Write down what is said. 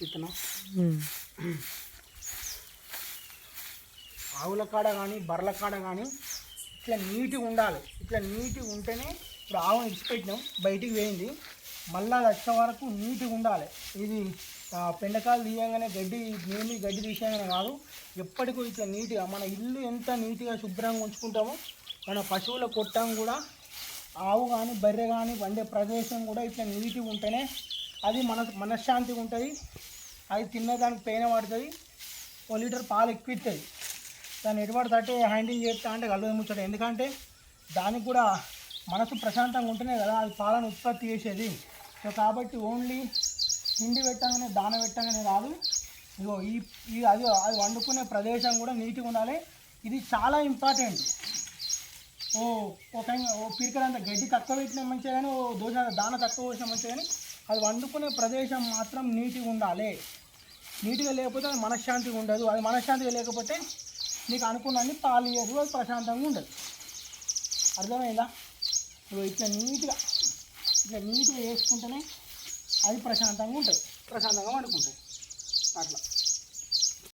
విత్తనం ఆవుల కాడ కానీ బర్రెల కాడ కానీ ఇట్లా నీట్గా ఉండాలి. ఇట్లా నీట్గా ఉంటేనే ఇప్పుడు ఆవును ఇడిచిపెట్టినాం బయటికి వేయింది, మళ్ళీ అది వచ్చే వరకు నీట్గా ఉండాలి. ఇది పెండకాలు తీయగానే గడ్డి తీసేయగానే కాదు, ఎప్పటికీ ఇట్లా నీట్గా మన ఇల్లు ఎంత నీట్గా శుభ్రంగా ఉంచుకుంటామో మన పశువుల కొట్టం కూడా, ఆవు కానీ బర్రె కానీ వండే ప్రదేశం కూడా ఇట్లా నీట్గా ఉంటేనే అది మనశ్శాంతిగా ఉంటుంది. అది తిన్నదానికి పెయిన పడుతుంది, 1 లీటర్ పాలు ఎక్కువ ఇస్తుంది. దాన్ని ఎటువంటి తట్టే హ్యాండిల్ చేస్తా అంటే కలవదు ముచ్చట. ఎందుకంటే దానికి కూడా మనసు ప్రశాంతంగా ఉంటేనే కదా అది పాలను ఉత్పత్తి చేసేది. సో కాబట్టి ఓన్లీ తిండి పెట్టగానే దాన పెట్టగానే కాదు, ఇగో అది వండుకునే ప్రదేశం కూడా నీట్గా ఉండాలి. ఇది చాలా ఇంపార్టెంట్. పీరికలంతా గడ్డి తక్కువ పెట్టినా మంచిగా కానీ, దాన తక్కువ పోసినా మంచిగా కానీ, అది వండుకునే ప్రదేశం మాత్రం నీట్గా ఉండాలి. నీట్గా లేకపోతే అది మనశ్శాంతిగా ఉండదు. అది మనశ్శాంతిగా లేకపోతే నీకు అనుకున్నన్ని పాలు ఇయ్యదు, అది ప్రశాంతంగా ఉండదు. అర్థమైందా? ఇట్లా నీట్గా వేసుకుంటేనే అది ప్రశాంతంగా ఉంటుంది, ప్రశాంతంగా వండుకుంటుంది అట్లా.